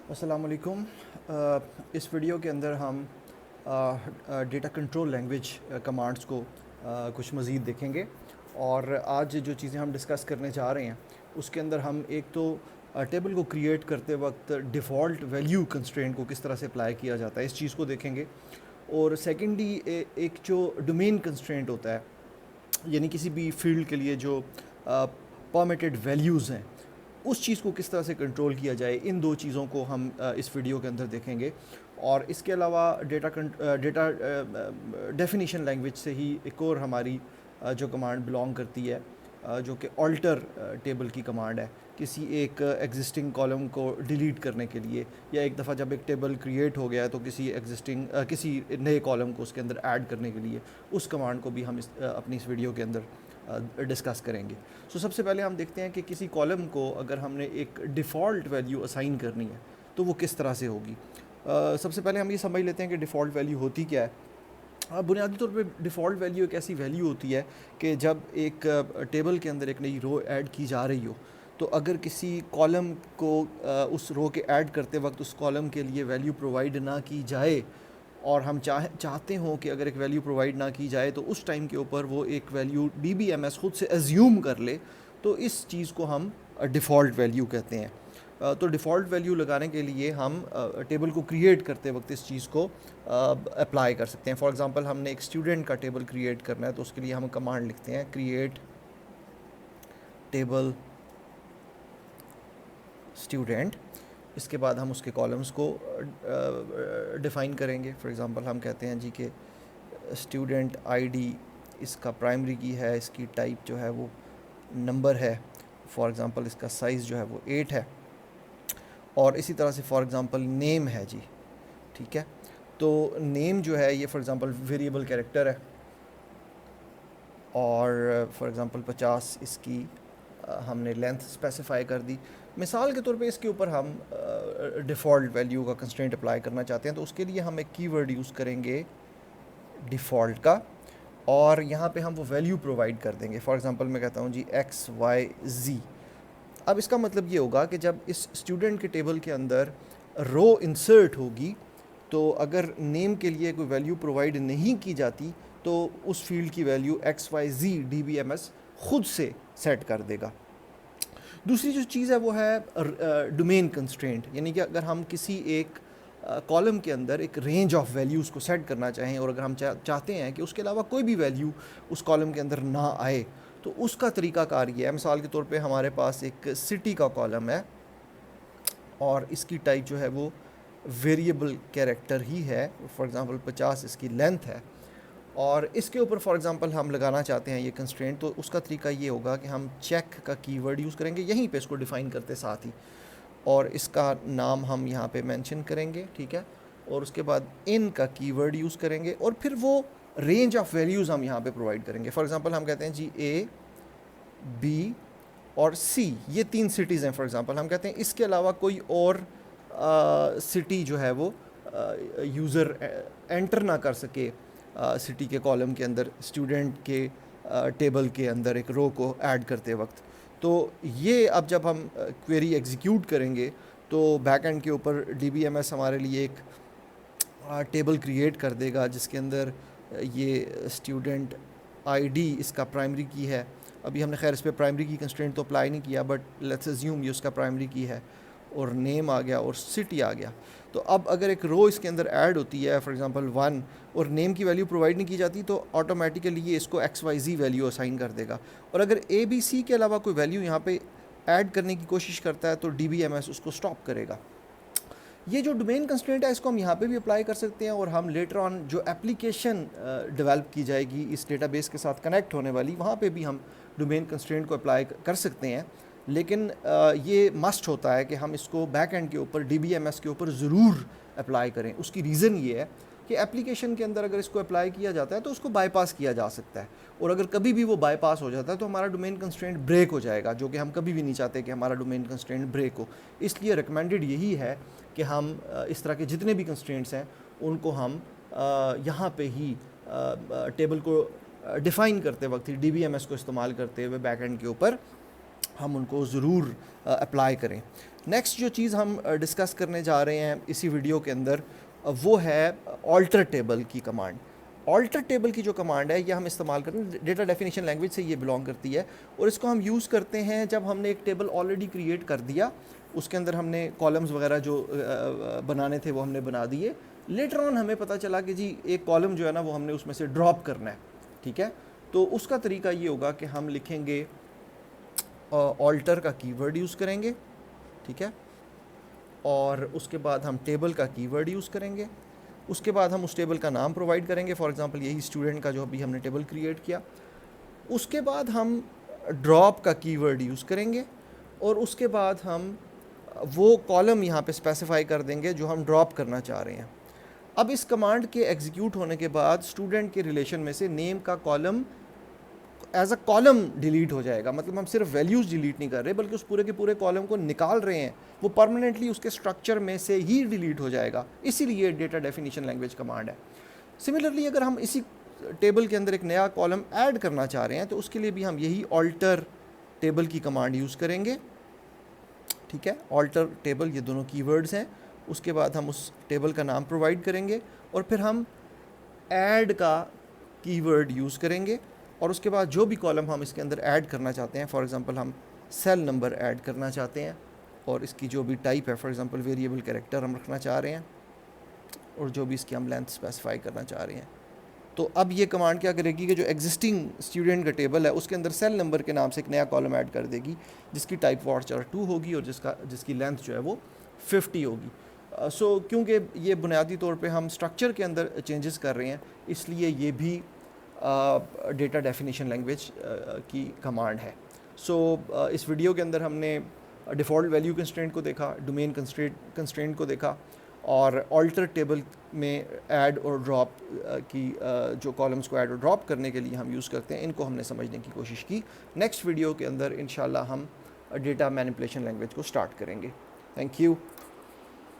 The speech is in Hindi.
अस्सलामुअलैकुम। इस वीडियो के अंदर हम डेटा कंट्रोल लैंग्वेज कमांड्स को कुछ मज़ीद देखेंगे। और आज जो चीज़ें हम डिस्कस करने जा रहे हैं उसके अंदर हम एक तो टेबल को क्रिएट करते वक्त डिफ़ॉल्ट वैल्यू कंस्ट्रेंट को किस तरह से अप्लाई किया जाता है इस चीज़ को देखेंगे। और सेकेंडली एक जो डोमेन कंस्ट्रेंट होता है, यानी किसी भी फील्ड के लिए जो परमिटेड वैल्यूज़ हैं उस चीज़ को किस तरह से कंट्रोल किया जाए, इन दो चीज़ों को हम इस वीडियो के अंदर देखेंगे। और इसके अलावा डेटा डेफिनेशन लैंग्वेज से ही एक और हमारी जो कमांड बिलोंग करती है, जो कि ऑल्टर टेबल की कमांड है, किसी एक एग्जिस्टिंग कॉलम को डिलीट करने के लिए, या एक दफ़ा जब एक टेबल क्रिएट हो गया है तो किसी नए कॉलम को उसके अंदर ऐड करने के लिए उस कमांड को भी हम अपनी इस वीडियो के अंदर डिस्कस करेंगे। सबसे पहले हम देखते हैं कि किसी कॉलम को अगर हमने एक डिफ़ॉल्ट वैल्यू असाइन करनी है तो वो किस तरह से होगी। सबसे पहले हम ये समझ लेते हैं कि डिफ़ॉल्ट वैल्यू होती क्या है। बुनियादी तौर पे डिफ़ॉल्ट वैल्यू एक ऐसी वैल्यू होती है कि जब एक टेबल के अंदर एक नई रो ऐड की जा रही हो, तो अगर किसी कॉलम को उस रो के ऐड करते वक्त उस कॉलम के लिए वैल्यू प्रोवाइड ना की जाए, और हम चाहते हों कि अगर एक वैल्यू प्रोवाइड ना की जाए तो उस टाइम के ऊपर वो एक वैल्यू DBMS खुद से एज्यूम कर ले, तो इस चीज़ को हम डिफ़ॉल्ट वैल्यू कहते हैं। तो डिफ़ॉल्ट वैल्यू लगाने के लिए हम टेबल को क्रिएट करते वक्त इस चीज़ को अप्लाई कर सकते हैं। फॉर एग्ज़ाम्पल, हमने एक स्टूडेंट का टेबल क्रिएट करना है तो उसके लिए हम कमांड लिखते हैं क्रिएट टेबल स्टूडेंट। इसके बाद हम उसके कॉलम्स को डिफ़ाइन करेंगे। फॉर एग्ज़ाम्पल हम कहते हैं जी कि स्टूडेंट आईडी इसका प्राइमरी की है, इसकी टाइप जो है वो नंबर है, फॉर एग्ज़ाम्पल इसका साइज़ जो है वो 8 है, और इसी तरह से फॉर एग्ज़ाम्पल नेम है जी, ठीक है। तो नेम जो है ये फॉर एग्ज़ाम्पल वेरिएबल कैरेक्टर है, और फॉर एग्ज़ाम्पल 50 इसकी हमने लेंथ स्पेसिफाई कर दी। मिसाल के तौर पे इसके ऊपर हम डिफ़ॉल्ट वैल्यू का कंस्ट्रेंट अप्लाई करना चाहते हैं, तो उसके लिए हम एक कीवर्ड यूज़ करेंगे डिफ़ॉल्ट का, और यहाँ पे हम वो वैल्यू प्रोवाइड कर देंगे। फॉर एग्ज़ाम्पल मैं कहता हूँ जी XYZ। अब इसका मतलब ये होगा कि जब इस स्टूडेंट के टेबल के अंदर रो इंसर्ट होगी, तो अगर नेम के लिए कोई वैल्यू प्रोवाइड नहीं की जाती तो उस फील्ड की वैल्यू XYZ DBMS खुद से सेट कर देगा। दूसरी जो चीज़ है वो है डोमेन कंस्ट्रेंट, यानी कि अगर हम किसी एक कॉलम के अंदर एक रेंज ऑफ वैल्यूज़ को सेट करना चाहें, और अगर हम चाहते हैं कि उसके अलावा कोई भी वैल्यू उस कॉलम के अंदर ना आए, तो उसका तरीक़ाकार ये है। मिसाल के तौर पे हमारे पास एक सिटी का कॉलम है और इसकी टाइप जो है वो वेरिएबल कैरेक्टर ही है, फॉर एग्ज़ाम्पल 50 इसकी लेंथ है, और इसके ऊपर फॉर एग्ज़ाम्पल हम लगाना चाहते हैं ये कंस्ट्रेंट, तो उसका तरीका ये होगा कि हम चेक का कीवर्ड यूज़ करेंगे यहीं पे इसको डिफ़ाइन करते साथ ही, और इसका नाम हम यहाँ पे मेंशन करेंगे, ठीक है। और उसके बाद इन का कीवर्ड यूज़ करेंगे, और फिर वो रेंज ऑफ वैल्यूज़ हम यहाँ पे प्रोवाइड करेंगे। फॉर एग्ज़ाम्पल हम कहते हैं जी A, B और C, ये 3 सिटीज़ हैं। फॉर एग्ज़ाम्पल हम कहते हैं इसके अलावा कोई और सिटी जो है वो यूज़र एंटर ना कर सके सिटी के कॉलम के अंदर स्टूडेंट के टेबल के अंदर एक रो को ऐड करते वक्त। तो ये अब जब हम क्वेरी एग्जीक्यूट करेंगे तो बैक एंड के ऊपर DBMS हमारे लिए एक टेबल क्रिएट कर देगा जिसके अंदर ये स्टूडेंट आईडी इसका प्राइमरी की है। अभी हमने खैर इस पर प्राइमरी की कंस्ट्रेंट तो अप्लाई नहीं किया, बट लेट्स अज्यूम ये उसका प्राइमरी की है, और नेम आ गया और सिटी आ गया। तो अब अगर एक रो इसके अंदर ऐड होती है फॉर एग्ज़ाम्पल 1, और नेम की वैल्यू प्रोवाइड नहीं की जाती, तो ऑटोमेटिकली ये इसको XYZ वैल्यू असाइन कर देगा। और अगर ABC के अलावा कोई वैल्यू यहाँ पे ऐड करने की कोशिश करता है तो DBMS उसको स्टॉप करेगा। ये जो डोमेन कंस्ट्रेंट है इसको हम यहाँ पे भी अप्लाई कर सकते हैं, और हम लेटर ऑन जो एप्लीकेशन डेवलप की जाएगी इस डेटाबेस के साथ कनेक्ट होने वाली, वहाँ पे भी हम डोमेन कंस्ट्रेंट को अप्लाई कर सकते हैं। लेकिन ये मस्ट होता है कि हम इसको बैक एंड के ऊपर DBMS के ऊपर ज़रूर अप्लाई करें। उसकी रीज़न ये है कि एप्लीकेशन के अंदर अगर इसको अप्लाई किया जाता है तो उसको बाईपास किया जा सकता है, और अगर कभी भी वो बाईपास हो जाता है तो हमारा डोमेन कंस्ट्रेंट ब्रेक हो जाएगा, जो कि हम कभी भी नहीं चाहते कि हमारा डोमेन कंस्ट्रेंट ब्रेक हो। इसलिए रिकमेंडेड यही है कि हम इस तरह के जितने भी कंस्ट्रेंट्स हैं उनको हम यहाँ पे ही टेबल को डिफ़ाइन करते वक्त ही DBMS को इस्तेमाल करते हुए बैक एंड के ऊपर हम उनको ज़रूर अप्लाई करें। नेक्स्ट जो चीज़ हम डिस्कस करने जा रहे हैं इसी वीडियो के अंदर वो है ऑल्टर टेबल की कमांड। ऑल्टर टेबल की जो कमांड है ये हम इस्तेमाल करते हैं, डेटा डेफिनेशन लैंग्वेज से ये बिलोंग करती है, और इसको हम यूज़ करते हैं जब हमने एक टेबल ऑलरेडी क्रिएट कर दिया, उसके अंदर हमने कॉलम्स वगैरह जो बनाने थे वो हमने बना दिए। लेटर ऑन हमें पता चला कि जी एक कॉलम जो है ना वो हमने उसमें से ड्रॉप करना है, ठीक है। तो उसका तरीका ये होगा कि हम लिखेंगे ऑल्टर का कीवर्ड यूज़ करेंगे, ठीक है, और उसके बाद हम टेबल का कीवर्ड यूज़ करेंगे, उसके बाद हम उस टेबल का नाम प्रोवाइड करेंगे, फॉर एग्जांपल यही स्टूडेंट का जो अभी हमने टेबल क्रिएट किया। उसके बाद हम ड्रॉप का कीवर्ड यूज़ करेंगे, और उसके बाद हम वो कॉलम यहाँ पे स्पेसिफाई कर देंगे जो हम ड्रॉप करना चाह रहे हैं। अब इस कमांड के एग्जीक्यूट होने के बाद स्टूडेंट के रिलेशन में से नेम का column as a column delete हो जाएगा। मतलब हम सिर्फ वैल्यूज़ डिलीट नहीं कर रहे बल्कि उस पूरे के पूरे कॉलम को निकाल रहे हैं, वो परमानेंटली उसके स्ट्रक्चर में से ही डिलीट हो जाएगा। इसीलिए डेटा डेफिनेशन लैंग्वेज कमांड है। सिमिलरली अगर हम इसी टेबल के अंदर एक नया कॉलम ऐड करना चाह रहे हैं तो उसके लिए भी हम यही ऑल्टर टेबल की कमांड यूज़ करेंगे, ठीक है। ऑल्टर टेबल ये दोनों कीवर्ड्स हैं। उसके बाद हम उस टेबल का नाम प्रोवाइड करेंगे और फिर हम ऐड का कीवर्ड यूज़ करेंगे, और उसके बाद जो भी कॉलम हम इसके अंदर ऐड करना चाहते हैं, फॉर एग्जांपल हम सेल नंबर ऐड करना चाहते हैं और इसकी जो भी टाइप है, फॉर एग्जांपल वेरिएबल कैरेक्टर हम रखना चाह रहे हैं, और जो भी इसकी हम लेंथ स्पेसिफाई करना चाह रहे हैं, तो अब ये कमांड क्या करेगी कि जो एग्जिस्टिंग स्टूडेंट का टेबल है उसके अंदर सेल नंबर के नाम से एक नया कॉलम ऐड कर देगी जिसकी टाइप वाचर 2 होगी और जिसकी लेंथ जो है वो 50 होगी। सो क्योंकि ये बुनियादी तौर पे हम स्ट्रक्चर के अंदर चेंजेस कर रहे हैं, इसलिए ये भी डेटा डेफिनेशन लैंग्वेज की कमांड है। सो इस वीडियो के अंदर हमने डिफ़ॉल्ट वैल्यू कंस्ट्रेंट को देखा, डोमेन कंस्ट्रेंट को देखा, और ऑल्टर टेबल में ऐड और ड्रॉप की जो कॉलम्स को ऐड और ड्रॉप करने के लिए हम यूज़ करते हैं, इनको हमने समझने की कोशिश की। नेक्स्ट वीडियो के अंदर इंशाल्लाह हम डेटा मैनिपुलेशन लैंग्वेज को स्टार्ट करेंगे। Thank you.